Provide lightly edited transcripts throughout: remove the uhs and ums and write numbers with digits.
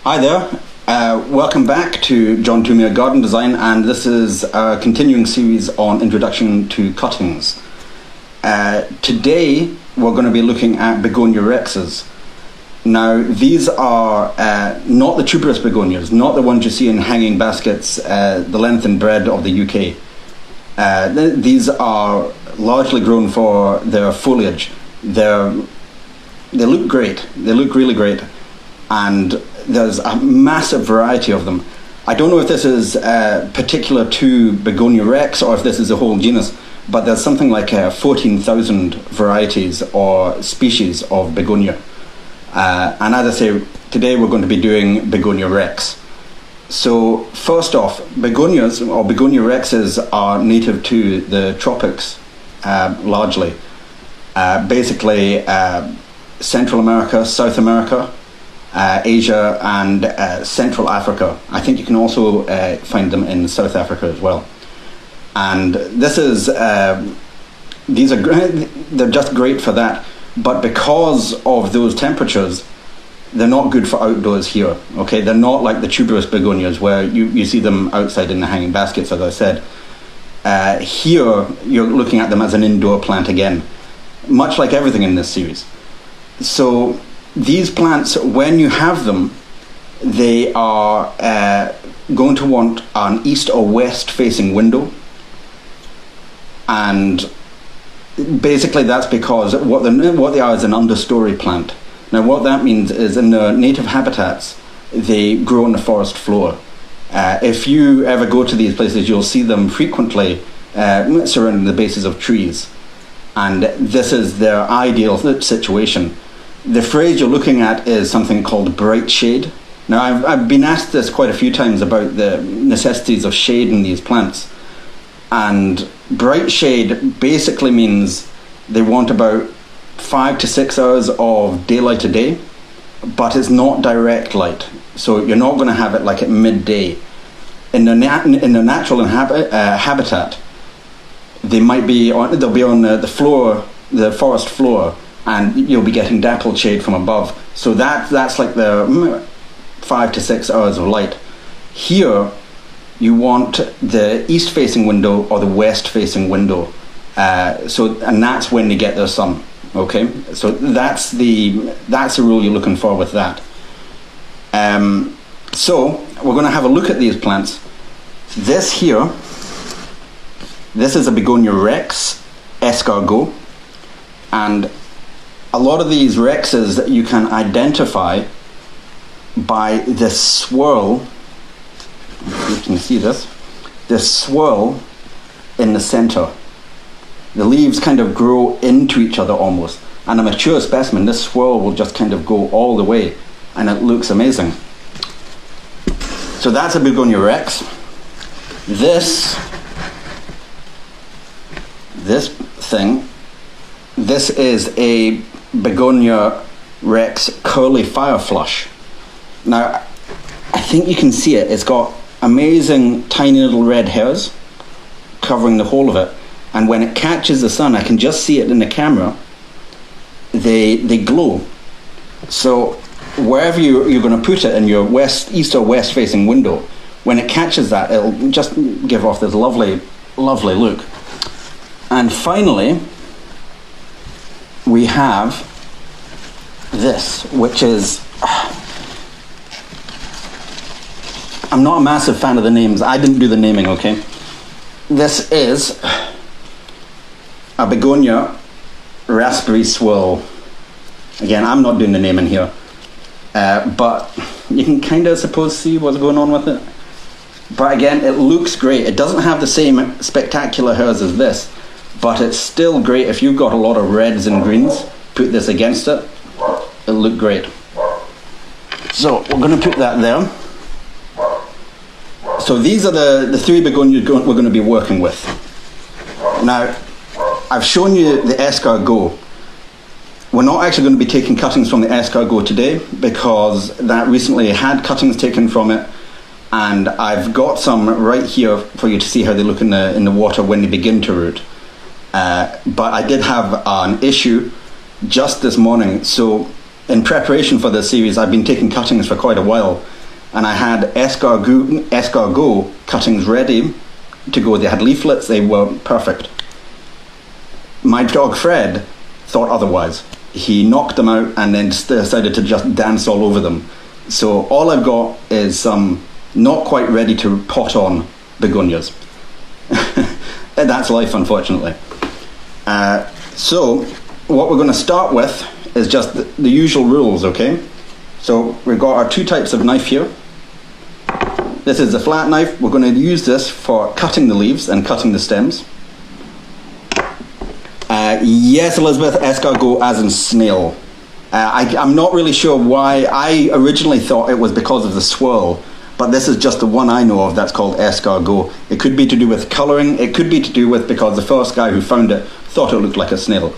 Hi there, welcome back to John Thoumire Garden Design, and this is a continuing series on Introduction to Cuttings. Today we're going to be looking at Begonia rexes. Now these are not the tuberous begonias, not the ones you see in hanging baskets the length and breadth of the UK. These are largely grown for their foliage. They look great, they look really great, and there's a massive variety of them. I don't know if this is particular to Begonia rex or if this is a whole genus, but there's something like 14,000 varieties or species of begonia. And as I say, today we're going to be doing Begonia rex. So first off, begonias or Begonia rexes are native to the tropics largely. Basically Central America, South America, Asia and Central Africa. I think you can also find them in South Africa as well. And this is they're just great for that. But because of those temperatures, they're not good for outdoors here. Okay, they're not like the tuberous begonias where you see them outside in the hanging baskets, as I said. Here you're looking at them as an indoor plant again, much like everything in this series. So these plants, when you have them, they are going to want an east or west facing window, and basically that's because what they are is an understory plant. Now what that means is in their native habitats they grow on the forest floor. If you ever go to these places, you'll see them frequently surrounding the bases of trees, and this is their ideal situation. The phrase you're looking at is something called bright shade. Now, I've been asked this quite a few times about the necessities of shade in these plants. And bright shade basically means they want about 5 to 6 hours of daylight a day, but it's not direct light. So you're not going to have it like at midday. In the natural habitat, they'll be on the floor, the forest floor, and you'll be getting dappled shade from above. So that's like the 5 to 6 hours of light. Here, you want the east-facing window or the west-facing window. And that's when they get their sun. Okay, so that's the rule you're looking for with that. So we're going to have a look at these plants. This here, this is a Begonia rex escargot, and a lot of these rexes that you can identify by this swirl. You can see this swirl in the center. The leaves kind of grow into each other almost. And a mature specimen, this swirl will just kind of go all the way, and it looks amazing. So that's a Begonia rex. This is a Begonia rex curly fire flush. Now, I think you can see it. It's got amazing tiny little red hairs covering the whole of it. And when it catches the sun, I can just see it in the camera, they glow. So wherever you're going to put it in your east or west facing window, when it catches that, it'll just give off this lovely, lovely look. And finally, we have this, which is, I'm not a massive fan of the names. I didn't do the naming, okay? This is a Begonia raspberry swirl. Again, I'm not doing the naming here, but you can kind of suppose see what's going on with it. But again, it looks great. It doesn't have the same spectacular hairs as this, but it's still great. If you've got a lot of reds and greens, put this against it, it'll look great. So we're going to put that there. So these are the three begonias we're going to be working with. Now, I've shown you the escargot. We're not actually going to be taking cuttings from the escargot today because that recently had cuttings taken from it, and I've got some right here for you to see how they look in the water when they begin to root. But I did have an issue just this morning, so in preparation for this series, I've been taking cuttings for quite a while, and I had escargot cuttings ready to go. They had leaflets, they were perfect. My dog Fred thought otherwise. He knocked them out and then decided to just dance all over them. So all I've got is some not quite ready to pot on begonias. That's life, unfortunately. So what we're going to start with is just the usual rules, okay? So we've got our two types of knife here. This is the flat knife. We're going to use this for cutting the leaves and cutting the stems. Yes, Elizabeth, escargot as in snail. I'm not really sure why. I originally thought it was because of the swirl, but this is just the one I know of that's called escargot. It could be to do with colouring. It could be to do with because the first guy who found it thought it looked like a snail.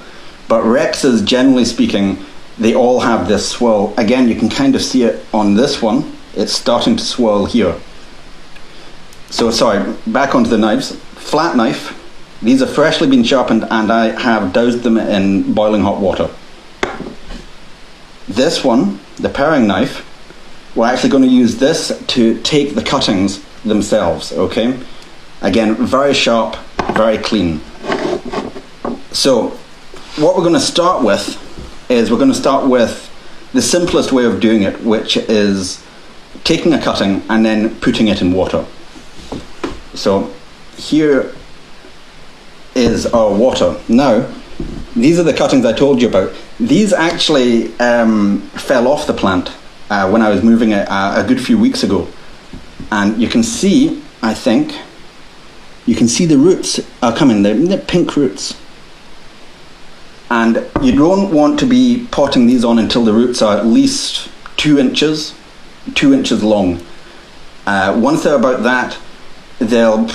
But Rexes, generally speaking, they all have this swirl. Again, you can kind of see it on this one. It's starting to swirl here. So, sorry, back onto the knives. Flat knife. These have freshly been sharpened and I have doused them in boiling hot water. This one, the paring knife, we're actually going to use this to take the cuttings themselves, okay? Again, very sharp, very clean. So, what we're going to start with is we're going to start with the simplest way of doing it, which is taking a cutting and then putting it in water. So, here is our water. Now, these are the cuttings I told you about. These actually fell off the plant when I was moving it a good few weeks ago. And you can see, I think, you can see the roots are coming, the pink roots. And you don't want to be potting these on until the roots are at least 2 inches long. Once they're about that, they'll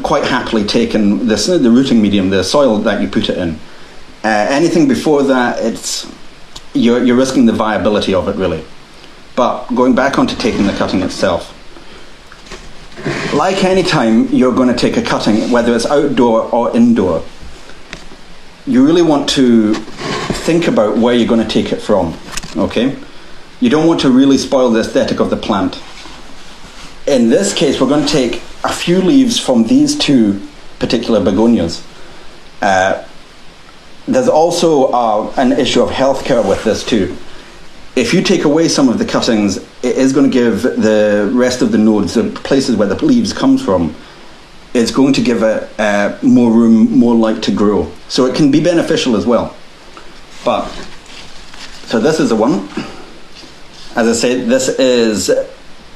quite happily take in the rooting medium, the soil that you put it in. Anything before that, you're risking the viability of it, really. But going back onto taking the cutting itself, like any time you're going to take a cutting, whether it's outdoor or indoor, you really want to think about where you're going to take it from, okay? You don't want to really spoil the aesthetic of the plant. In this case, we're going to take a few leaves from these two particular begonias. There's also an issue of healthcare with this too. If you take away some of the cuttings, it is going to give the rest of the nodes, the places where the leaves comes from, it's going to give it more room, more light to grow. So it can be beneficial as well. But, so this is the one. As I said, this is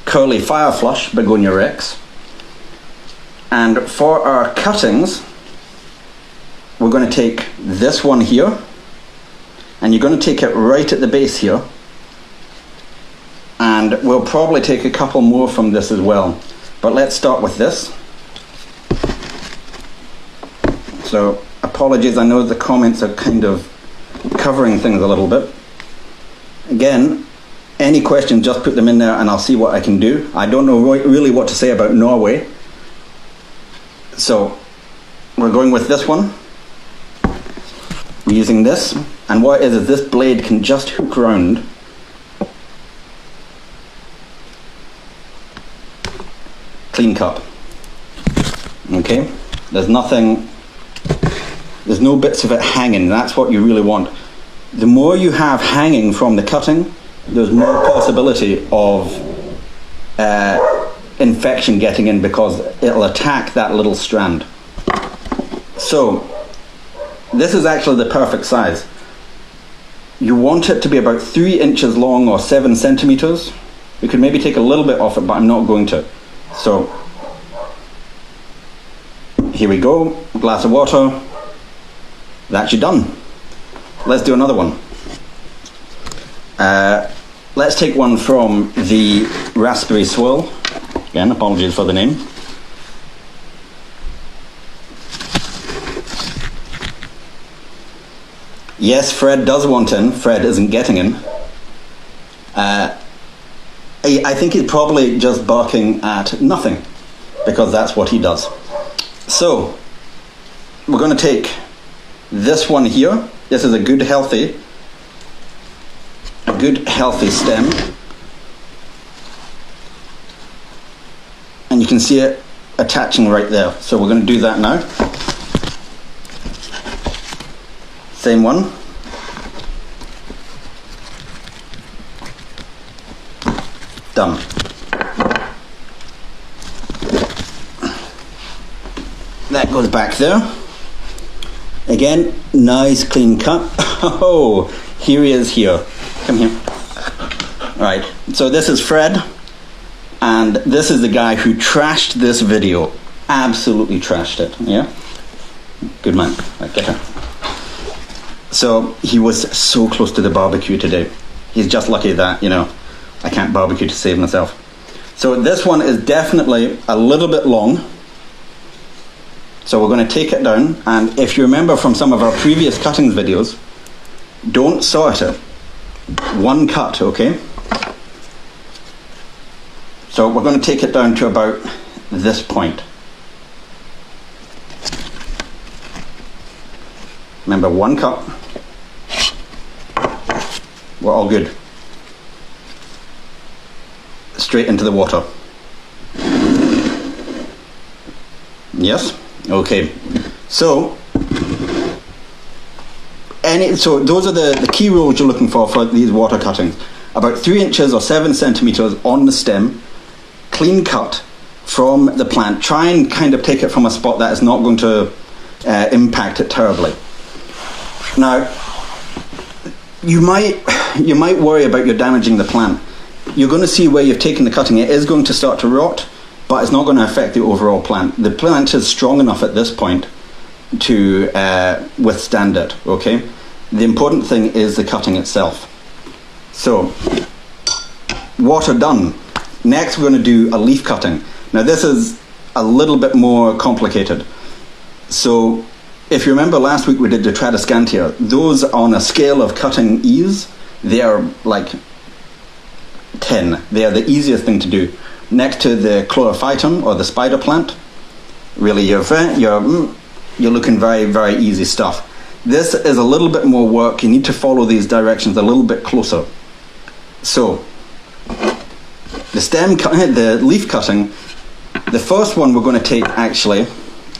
Curly Fireflush, Begonia Rex. And for our cuttings, we're going to take this one here, and you're going to take it right at the base here, and we'll probably take a couple more from this as well. But let's start with this. So, apologies, I know the comments are kind of covering things a little bit. Again, any questions, just put them in there and I'll see what I can do. I don't know really what to say about Norway. So, we're going with this one. We're using this, and what it is this blade can just hook round clean cut. Okay? There's no bits of it hanging. That's what you really want. The more you have hanging from the cutting, there's more possibility of infection getting in because it'll attack that little strand. So, this is actually the perfect size. You want it to be about 3 inches long or 7 centimeters. You could maybe take a little bit off it, but I'm not going to. So, here we go, glass of water. That's you done. Let's do another one. Let's take one from the Raspberry Swirl. Again, apologies for the name. Yes, Fred does want in. Fred isn't getting in. I think he's probably just barking at nothing, because that's what he does. So, we're going to take this one here. This is a good, healthy a good healthy stem. And you can see it attaching right there. So we're going to do that now. Same one. Done. That goes back there. Again, nice clean cut. Oh, here he is here. Come here. Right, so this is Fred, and this is the guy who trashed this video. Absolutely trashed it, yeah? Good man. Right, get her. So he was so close to the barbecue today. He's just lucky that, you know, I can't barbecue to save myself. So this one is definitely a little bit long. So we're going to take it down, and if you remember from some of our previous cuttings videos, don't sort it. One cut, okay? So we're going to take it down to about this point. Remember, one cut. We're all good. Straight into the water. Yes? Okay. So those are the key rules you're looking for these water cuttings. About 3 inches or 7 centimeters on the stem, clean cut from the plant. Try and kind of take it from a spot that is not going to impact it terribly. Now, you might worry about you damaging the plant. You're going to see where you've taken the cutting. It is going to start to rot, but it's not going to affect the overall plant. The plant is strong enough at this point to withstand it, okay? The important thing is the cutting itself. So, water done. Next we're going to do a leaf cutting. Now this is a little bit more complicated. So, if you remember last week we did the Tradescantia. Those on a scale of cutting ease, they are like 10. They are the easiest thing to do. Next to the chlorophytum or the spider plant, really you're looking very, very easy stuff. This is a little bit more work. You need to follow these directions a little bit closer. So, the leaf cutting, the first one we're going to take actually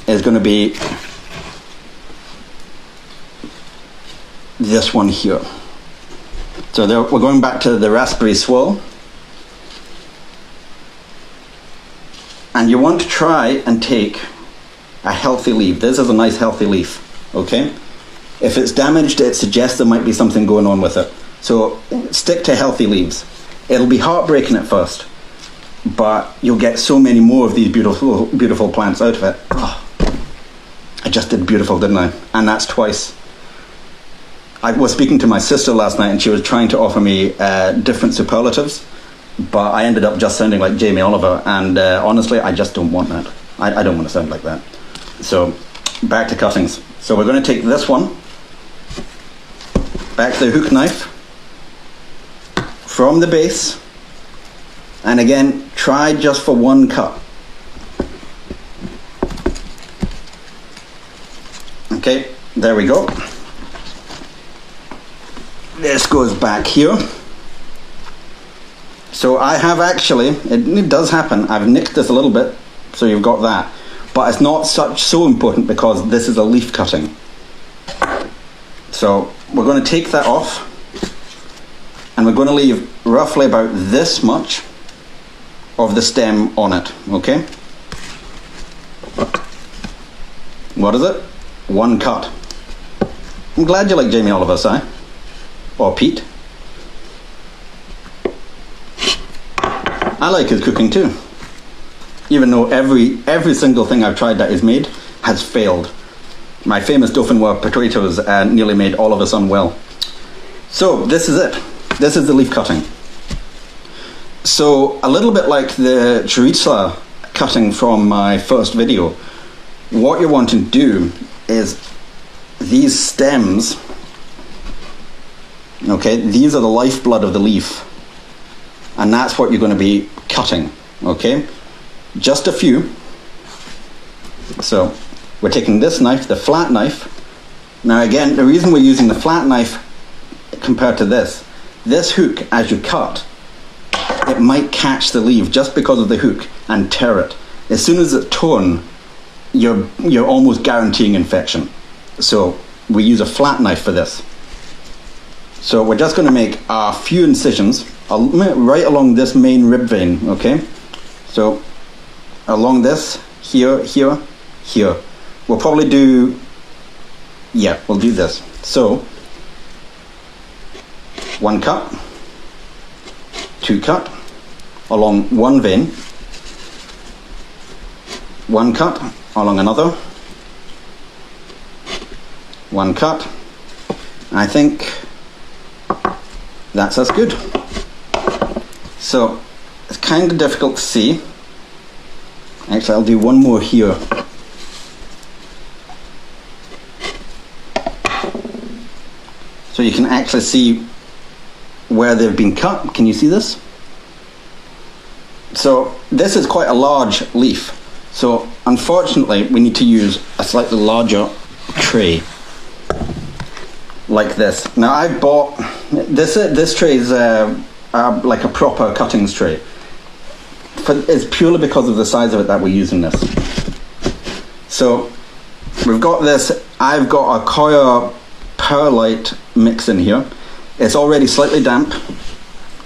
is going to be this one here. So there, we're going back to the raspberry swirl. And you want to try and take a healthy leaf. This is a nice healthy leaf, okay? If it's damaged, it suggests there might be something going on with it. So stick to healthy leaves. It'll be heartbreaking at first, but you'll get so many more of these beautiful, beautiful plants out of it. Oh, I just did beautiful, didn't I? And that's twice. I was speaking to my sister last night and she was trying to offer me different superlatives, but I ended up just sounding like Jamie Oliver, and honestly, I just don't want that. I don't want to sound like that. So, back to cuttings. So we're going to take this one, back to the hook knife, from the base, and again, try just for one cut. Okay, there we go. This goes back here. So I have actually, it does happen, I've nicked this a little bit, so you've got that. But it's not so important because this is a leaf cutting. So we're going to take that off, and we're going to leave roughly about this much of the stem on it, okay? What is it? One cut. I'm glad you like Jamie Oliver, Si. Or Pete. I like his cooking too. Even though every single thing I've tried that he's made has failed. My famous Dauphinoise potatoes nearly made all of us unwell. So this is it. This is the leaf cutting. So a little bit like the chorizo cutting from my first video, what you're wanting to do is these stems, okay, these are the lifeblood of the leaf, and that's what you're going to be cutting, okay? Just a few. So we're taking this knife, the flat knife. Now again, the reason we're using the flat knife compared to this this hook, as you cut, it might catch the leaf just because of the hook and tear it. As soon as it's torn, you're almost guaranteeing infection. So we use a flat knife for this. So we're just going to make a few incisions right along this main rib vein, okay? So along this, here, here, here. We'll probably do, yeah, we'll do this. So 1 cut, 2 cut along one vein, 1 cut along another, 1 cut. I think that's as good. So it's kind of difficult to see. Actually, I'll do one more here. So you can actually see where they've been cut. Can you see this? So this is quite a large leaf. So unfortunately, we need to use a slightly larger tray, like this. Now I've bought this tray is like a proper cuttings tray. It's purely because of the size of it that we're using this. So we've got this. I've got a Koya perlite mix in here. It's already slightly damp,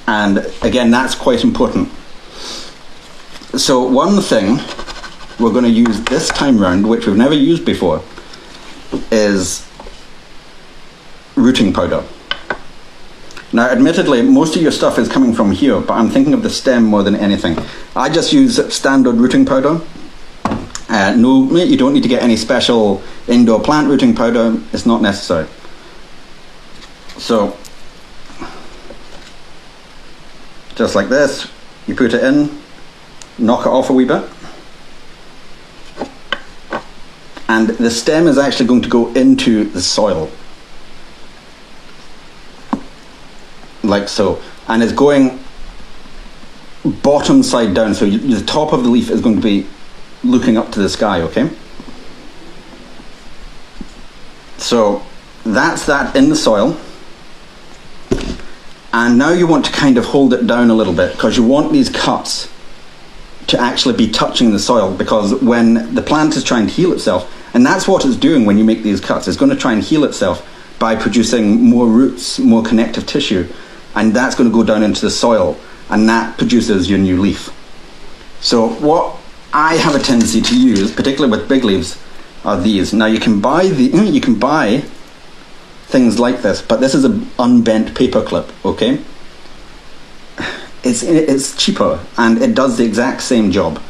and again, that's quite important. So one thing we're going to use this time round, which we've never used before, is rooting powder. Now, admittedly, most of your stuff is coming from here, but I'm thinking of the stem more than anything. I just use standard rooting powder. No, you don't need to get any special indoor plant rooting powder. It's not necessary. So, just like this, you put it in, knock it off a wee bit. And the stem is actually going to go into the soil. Like so. And it's going bottom side down. So the top of the leaf is going to be looking up to the sky, okay? So that's that in the soil. And now you want to kind of hold it down a little bit, because you want these cuts to actually be touching the soil, because when the plant is trying to heal itself, and that's what it's doing when you make these cuts, it's going to try and heal itself by producing more roots, more connective tissue, and that's going to go down into the soil, and that produces your new leaf. So what I have a tendency to use, particularly with big leaves, are these. Now you can buy things like this, but this is an unbent paper clip, okay? It's cheaper and it does the exact same job.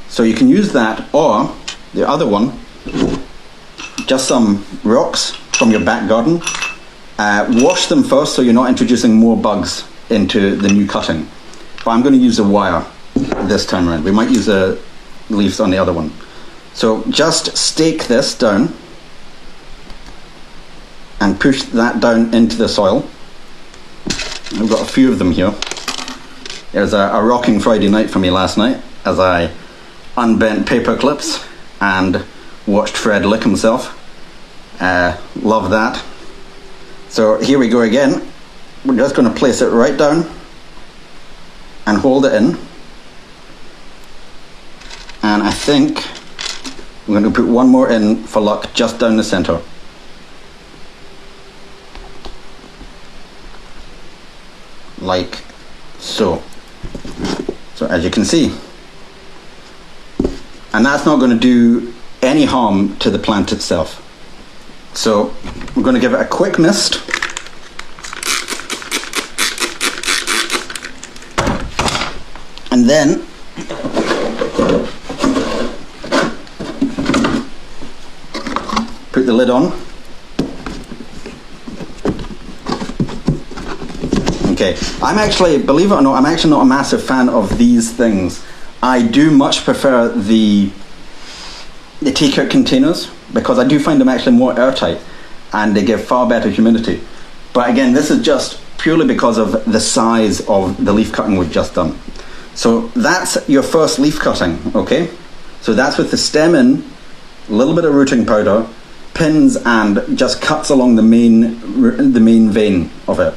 So you can use that, or the other one, just some rocks from your back garden. Wash them first so you're not introducing more bugs into the new cutting. But I'm going to use a wire this time around. We might use the leaves on the other one. So just stake this down and push that down into the soil. I've got a few of them here. There's a rocking Friday night for me last night as I unbent paper clips and watched Fred lick himself. Love that. So here we go again. We're just going to place it right down and hold it in. And I think I'm going to put one more in for luck, just down the center. Like so. So as you can see, and that's not going to do any harm to the plant itself. So we're going to give it a quick mist. And then put the lid on. Okay, I'm actually, believe it or not, I'm actually not a massive fan of these things. I do much prefer the take-out containers, because I do find them actually more airtight and they give far better humidity. But again, this is just purely because of the size of the leaf cutting we've just done. So that's your first leaf cutting, okay? So that's with the stem in, a little bit of rooting powder, pins, and just cuts along the main vein of it.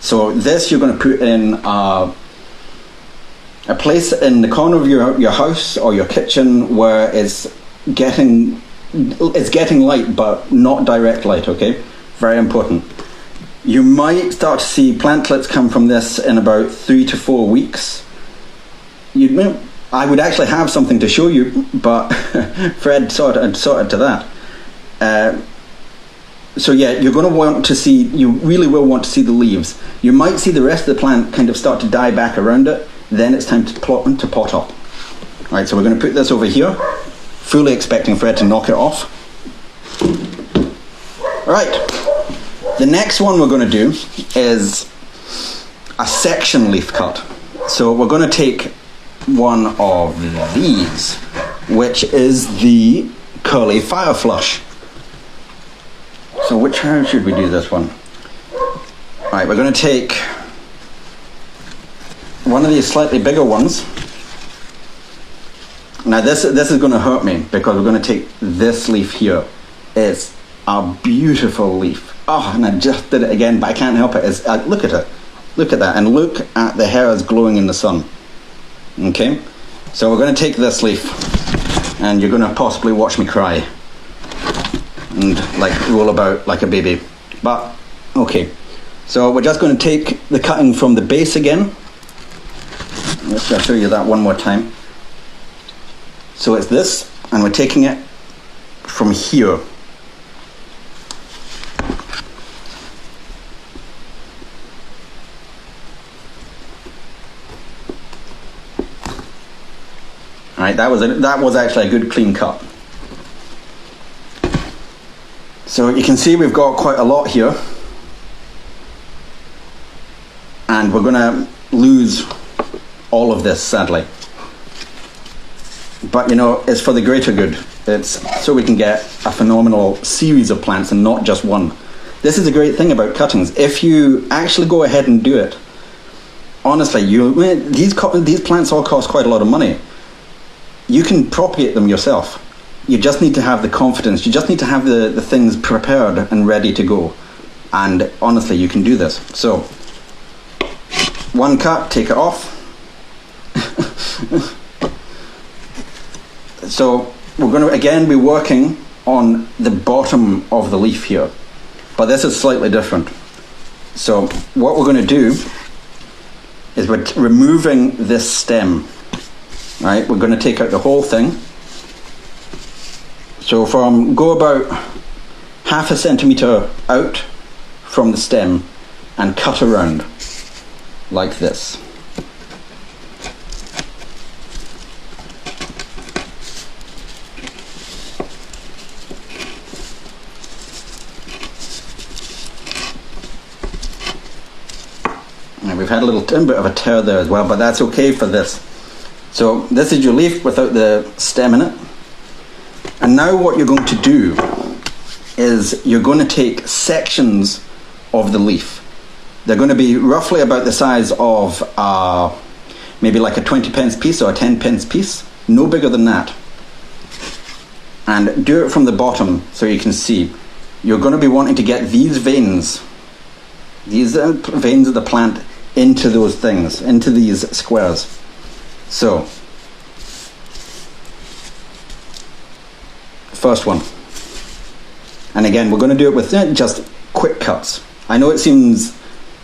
So this you're going to put in a place in the corner of your house or your kitchen where it's getting light, but not direct light, okay? Very important. You might start to see plantlets come from this in about 3 to 4 weeks. I would actually have something to show you, but Fred sorted to that. So yeah, you're going to want to see, you really will want to see the leaves. You might see the rest of the plant kind of start to die back around it. Then it's time to pot up. Right, so we're going to put this over here, fully expecting Fred to knock it off. Right, the next one we're going to do is a section leaf cut. So we're going to take one of these, which is the curly fire flush. So how should we do this one? Right, we're going to take one of these slightly bigger ones. Now this is going to hurt me because we're going to take this leaf here. It's a beautiful leaf. Oh, and I just did it again, but I can't help it. Look at it. Look at that, and look at the hairs glowing in the sun. Okay, so we're going to take this leaf, and you're going to possibly watch me cry and like roll about like a baby. But okay, so we're just going to take the cutting from the base again. Let's just show you that one more time. So it's this, and we're taking it from here. All right, that was actually a good clean cut. So you can see we've got quite a lot here, and we're going to lose all of this, sadly. But you know, it's for the greater good. It's so we can get a phenomenal series of plants and not just one. This is a great thing about cuttings. If you actually go ahead and do it, honestly, these plants all cost quite a lot of money. You can propagate them yourself. You just need to have the confidence. You just need to have the things prepared and ready to go. And honestly, you can do this. So, one cut, take it off. So, we're going to again be working on the bottom of the leaf here. But this is slightly different. So, what we're going to do is we're removing this stem. Right, we're going to take out the whole thing. So go about 1/2 centimeter out from the stem and cut around like this. And we've had a little bit of a tear there as well, but that's okay for this. So this is your leaf without the stem in it. And now what you're going to do is you're going to take sections of the leaf. They're going to be roughly about the size of maybe like a 20p piece or a 10p piece, no bigger than that. And do it from the bottom so you can see. You're going to be wanting to get these veins of the plant into those things, into these squares. So, first one. And again, we're going to do it with just quick cuts. I know it seems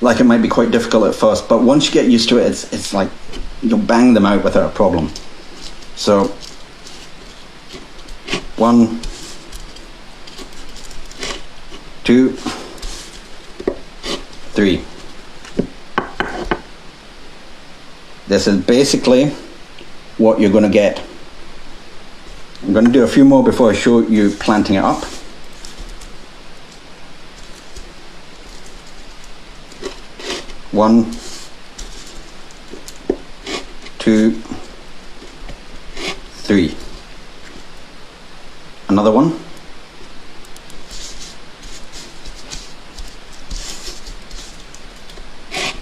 like it might be quite difficult at first, but once you get used to it, it's like you'll bang them out without a problem. So, 1, 2, 3. This is basically what you're going to get. I'm going to do a few more before I show you planting it up. One, 2, 3. Another one.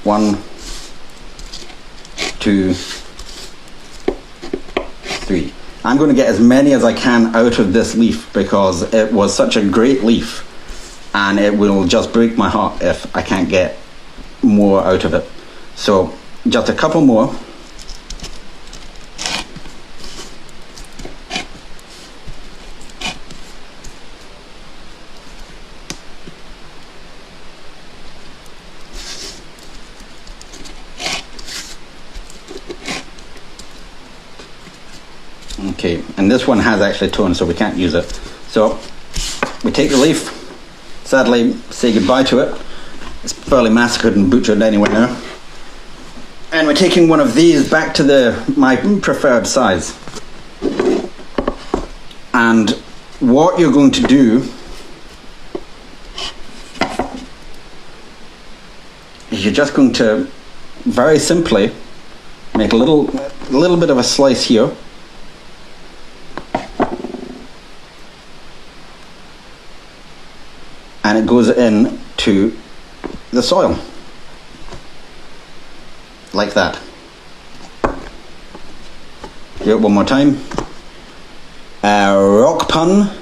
One, 2, 3. I'm going to get as many as I can out of this leaf because it was such a great leaf, and it will just break my heart if I can't get more out of it. So just a couple more. Okay, and this one has actually torn, so we can't use it. So we take the leaf, sadly say goodbye to it. It's fairly massacred and butchered anyway now. And we're taking one of these back to my preferred size. And what you're going to do is you're just going to very simply make a little bit of a slice here. And it goes into the soil, like that. Do it one more time. Rock pun.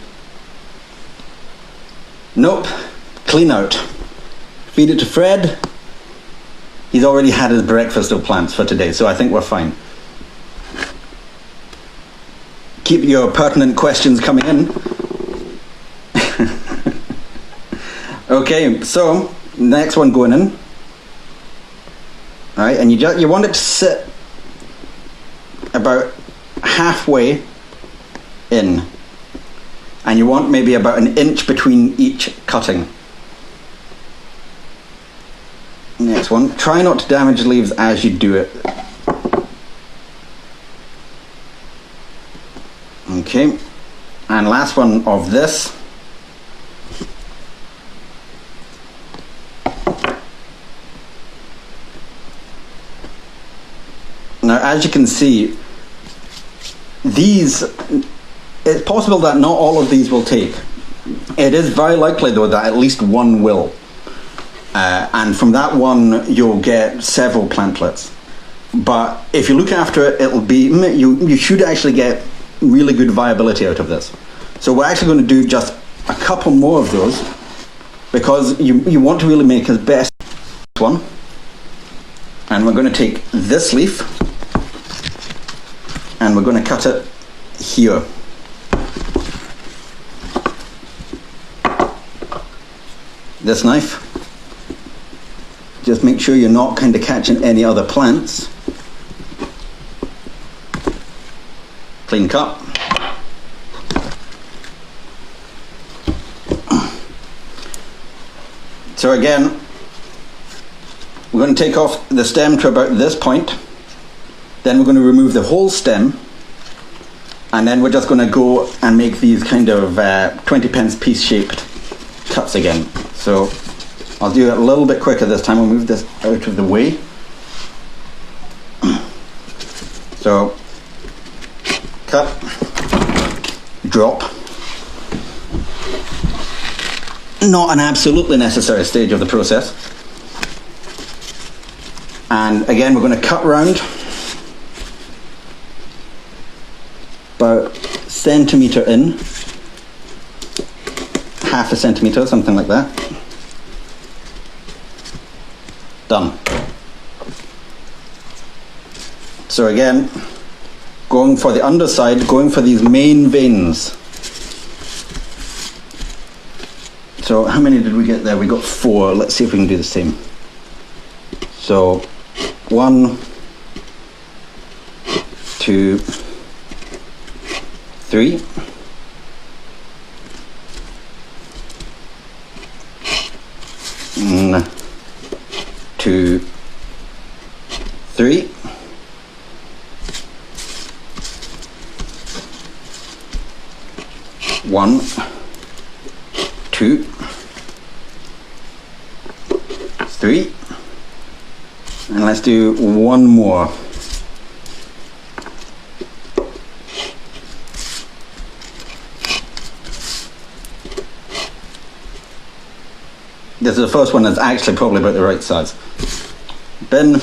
Nope. Clean out. Feed it to Fred. He's already had his breakfast of plants for today, so I think we're fine. Keep your pertinent questions coming in. Okay, so next one going in. All right, and you want it to sit about halfway in, and you want maybe about an inch between each cutting. Next one. Try not to damage leaves as you do it. Okay, and last one of this. Now, as you can see, it's possible that not all of these will take. It is very likely, though, that at least one will. And from that one, you'll get several plantlets. But if you look after it, you should actually get really good viability out of this. So we're actually going to do just a couple more of those, because you want to really make as best one. And we're going to take this leaf, and we're going to cut it here. This knife. Just make sure you're not kind of catching any other plants. Clean cut. So again, we're going to take off the stem to about this point. Then we're going to remove the whole stem, and then we're just going to go and make these kind of 20 pence piece shaped cuts again. So I'll do it a little bit quicker this time. We'll move this out of the way. So cut, drop. Not an absolutely necessary stage of the process. And again, we're going to cut round about centimetre in, half a centimetre, something like that. Done. So again, going for the underside, going for these main veins. So how many did we get there? We got 4. Let's see if we can do the same. So 1, 2, 3. 1, 2, 3. 1, 2, 3. And let's do one more. This is the first one that's actually probably about the right size. Bin.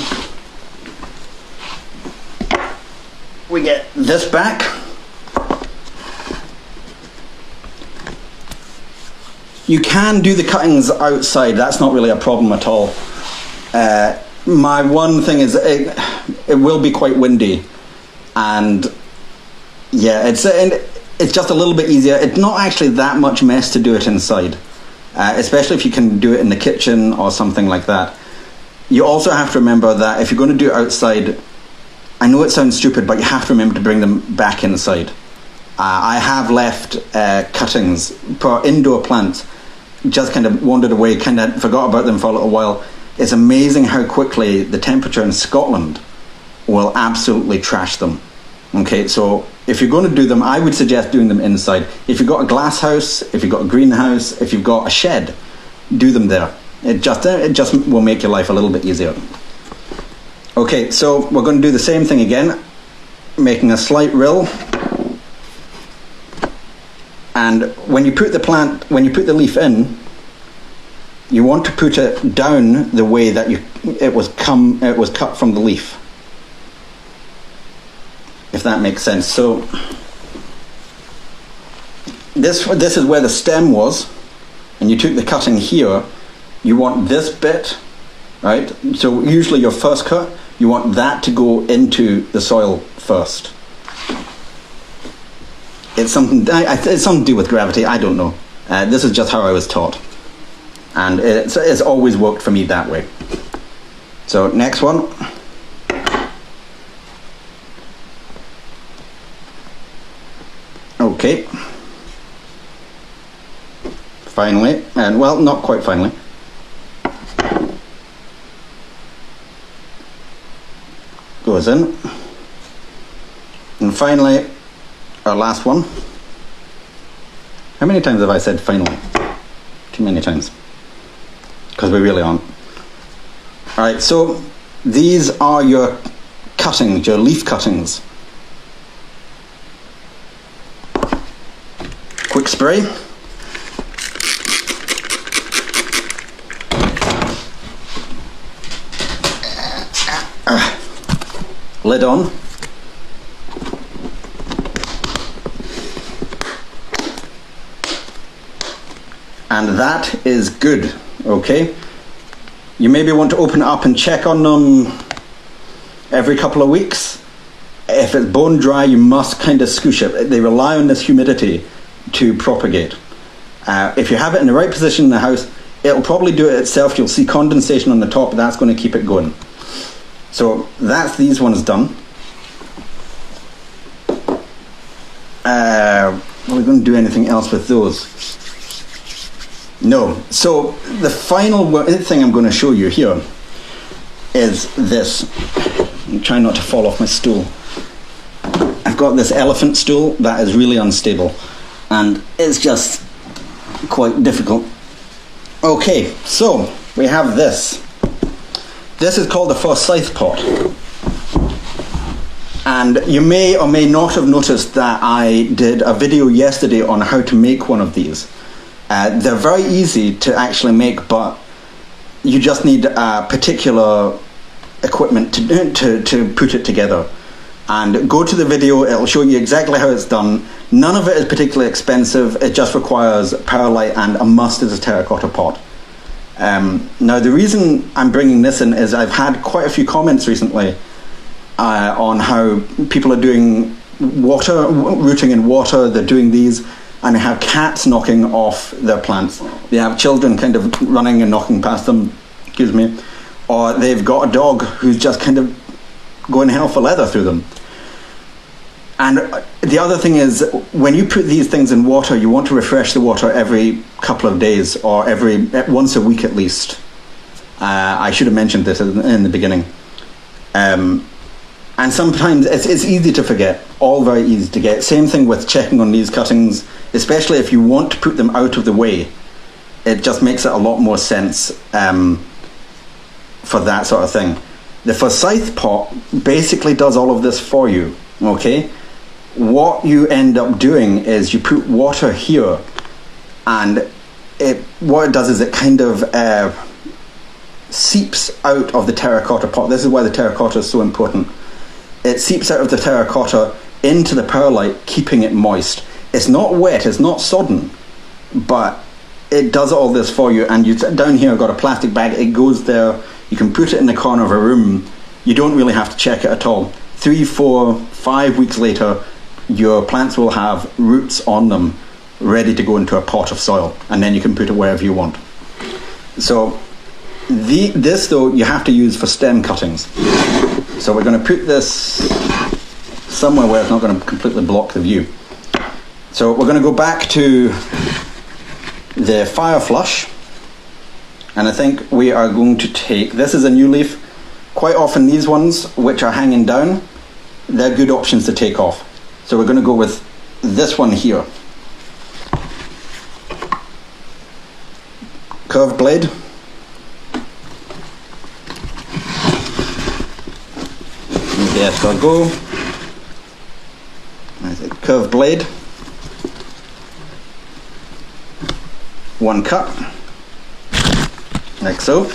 We get this back. You can do the cuttings outside, that's not really a problem at all. My one thing is it will be quite windy, and yeah, it's just a little bit easier. It's not actually that much mess to do it inside, especially if you can do it in the kitchen or something like that. You also have to remember that if you're going to do it outside, I know it sounds stupid, but you have to remember to bring them back inside. I have left cuttings for indoor plants, just kind of wandered away, kind of forgot about them for a little while. It's amazing how quickly the temperature in Scotland will absolutely trash them. Okay, so if you're going to do them, I would suggest doing them inside. If you've got a glass house, if you've got a greenhouse, if you've got a shed, do them there. It just will make your life a little bit easier. Okay, so we're going to do the same thing again, making a slight rill. And when you put the leaf in, you want to put it down the way that it was cut from the leaf. If that makes sense. So this is where the stem was, and you took the cutting here. You want this bit, right? So usually your first cut, you want that to go into the soil first. It's something to do with gravity. I don't know. This is just how I was taught, and it's always worked for me that way. So next one. Okay. Finally, and well, not quite finally. Goes in. And finally, our last one. How many times have I said finally? Too many times. Because we really aren't. Alright, so these are your cuttings, your leaf cuttings. Quick spray. Lid on. And that is good, okay? You maybe want to open it up and check on them every couple of weeks. If it's bone dry, you must kind of scoosh it. They rely on this humidity to propagate. If you have it in the right position in the house, it'll probably do it itself. You'll see condensation on the top. That's going to keep it going. So that's these ones done. Are we going to do anything else with those? No. So the final thing I'm going to show you here is this. I'm trying not to fall off my stool. I've got this elephant stool that is really unstable, and it's just quite difficult. Okay, so we have this. This is called the Forsyth pot. And you may or may not have noticed that I did a video yesterday on how to make one of these. They're very easy to actually make, but you just need particular equipment to put it together. And go to the video, it'll show you exactly how it's done. None of it is particularly expensive, it just requires perlite, and a must is a terracotta pot. Now the reason I'm bringing this in is I've had quite a few comments recently on how people are doing rooting in water, they're doing these, and they have cats knocking off their plants. They have children kind of running and knocking past them, excuse me, or they've got a dog who's just kind of going hell for leather through them. And the other thing is, when you put these things in water, you want to refresh the water every couple of days, or once a week at least. I should have mentioned this in the beginning. And sometimes it's easy to forget, all very easy to get. Same thing with checking on these cuttings, especially if you want to put them out of the way. It just makes it a lot more sense for that sort of thing. The Forsyth pot basically does all of this for you, okay? What you end up doing is you put water here, and what it does is it kind of seeps out of the terracotta pot. This is why the terracotta is so important. It seeps out of the terracotta into the perlite, keeping it moist. It's not wet, it's not sodden, but it does all this for you. And down here I've got a plastic bag, it goes there. You can put it in the corner of a room. You don't really have to check it at all. 3, 4, 5 weeks later, your plants will have roots on them ready to go into a pot of soil, and then you can put it wherever you want. So this though you have to use for stem cuttings. So we're going to put this somewhere where it's not going to completely block the view. So we're going to go back to the fire flush, and I think we are going to take, this is a new leaf. Quite often these ones which are hanging down, they're good options to take off. So we're going to go with this one here. Curved blade. The escargot. There's a curved blade. 1 cut, like so.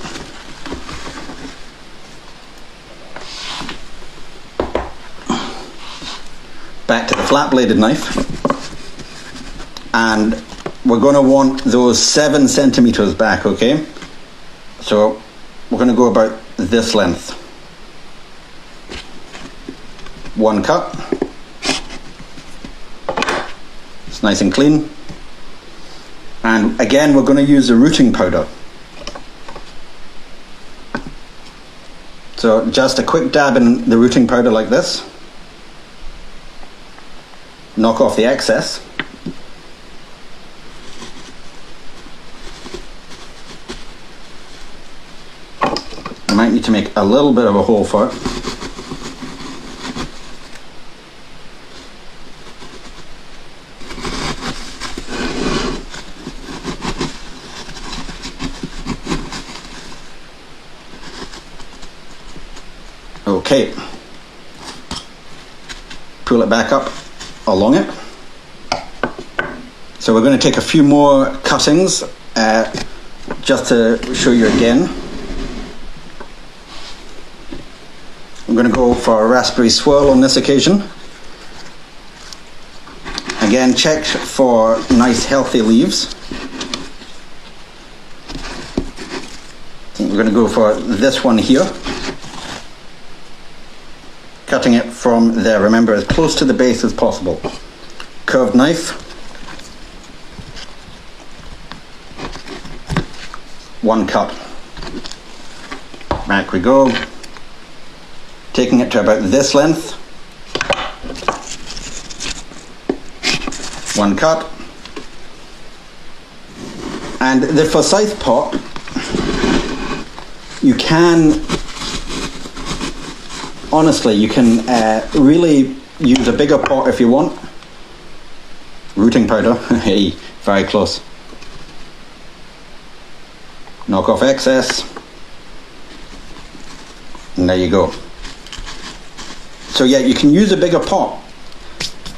Back to the flat bladed knife, and we're going to want those 7 centimeters back, okay? So we're going to go about this length. 1 cut. It's nice and clean. And again, we're going to use the rooting powder. So just a quick dab in the rooting powder like this. Knock off the excess. I might need to make a little bit of a hole for it. Okay, pull it back up along it. So we're going to take a few more cuttings just to show you again. I'm going to go for a raspberry swirl on this occasion. Again, check for nice healthy leaves. I think we're going to go for this one here. Cutting it from there, remember, as close to the base as possible. Curved knife. 1 cut. Back we go. Taking it to about this length. 1 cut. And the forsyth pot, you can, honestly, you can really use a bigger pot if you want. Rooting powder, hey, very close. Knock off excess. And there you go. So yeah, you can use a bigger pot.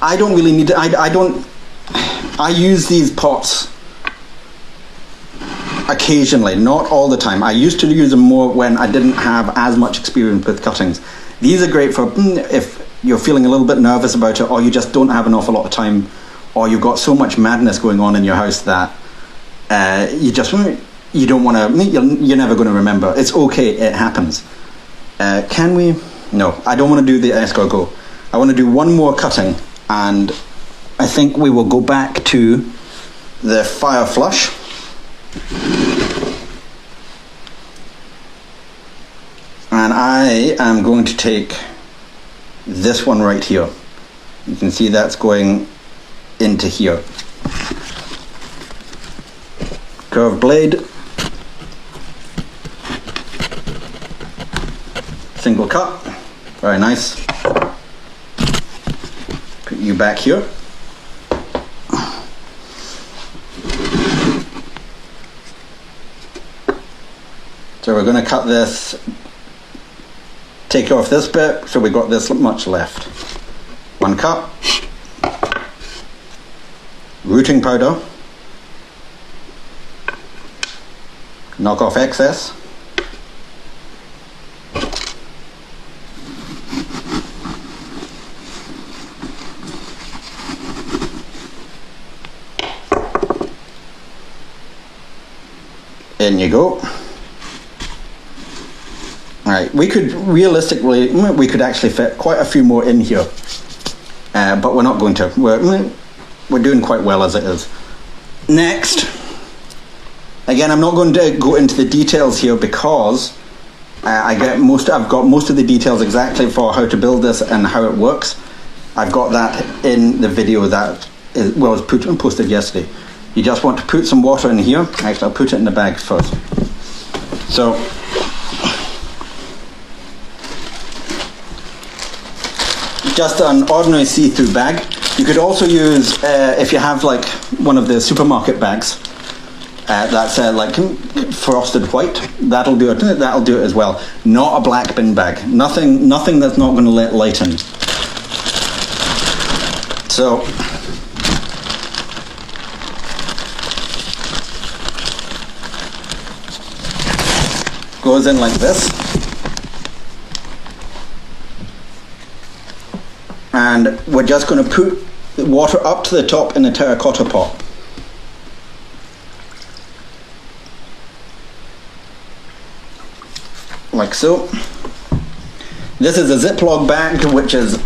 I don't really need to, I use these pots occasionally, not all the time. I used to use them more when I didn't have as much experience with cuttings. These are great for if you're feeling a little bit nervous about it, or you just don't have an awful lot of time, or you've got so much madness going on in your house that you don't want to, you're never going to remember. It's okay, it happens. Can we? No, I don't want to do the escargot. I want to do one more cutting, and I think we will go back to the fire flush. And I am going to take this one right here. You can see that's going into here. Curved blade. Single cut. Very nice. Put you back here. So we're going to cut this, take off this bit, so we've got this much left. 1 cut. Rooting powder. Knock off excess. In you go. Right, we could realistically, we could actually fit quite a few more in here, but we're not going to. We're doing quite well as it is. Next, again, I'm not going to go into the details here because I've got most of the details exactly for how to build this and how it works. I've got that in the video that was posted yesterday. You just want to put some water in here. Actually, I'll put it in the bag first. So, just an ordinary see-through bag. You could also use, if you have like one of the supermarket bags, that's like frosted white. That'll do it. That'll do it as well. Not a black bin bag. Nothing that's not going to let light in. So, goes in like this. And we're just going to put the water up to the top in the terracotta pot. Like so. This is a Ziploc bag, which is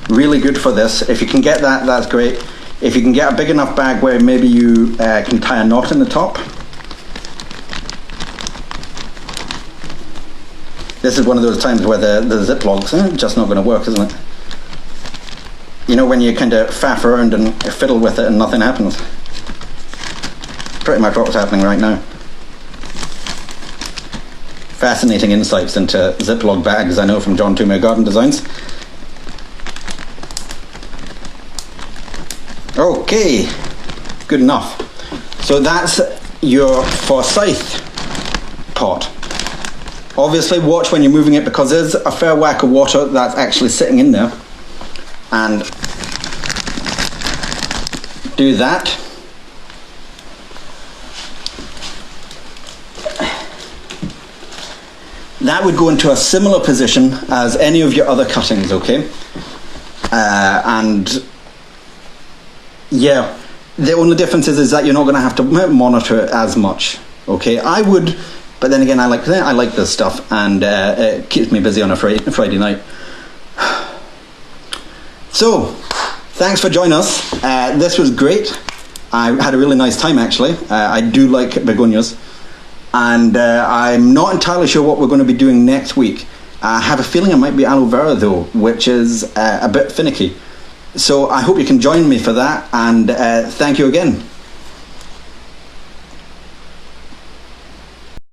really good for this. If you can get that, that's great. If you can get a big enough bag where maybe you can tie a knot in the top. This is one of those times where the Ziploc's just not going to work, isn't it? You know when you kind of faff around and fiddle with it and nothing happens? Pretty much what's happening right now. Fascinating insights into Ziploc bags, I know, from John Thoumire Garden Designs. Okay, good enough. So that's your Forsyth pot. Obviously watch when you're moving it because there's a fair whack of water that's actually sitting in there. And do that. That would go into a similar position as any of your other cuttings, okay? And yeah, the only difference is that you're not going to have to monitor it as much, okay? I would, but then again, I like this stuff, and it keeps me busy on a Friday night. So, thanks for joining us. This was great. I had a really nice time, actually. I do like begonias. And I'm not entirely sure what we're going to be doing next week. I have a feeling it might be aloe vera, though, which is a bit finicky. So I hope you can join me for that, and thank you again.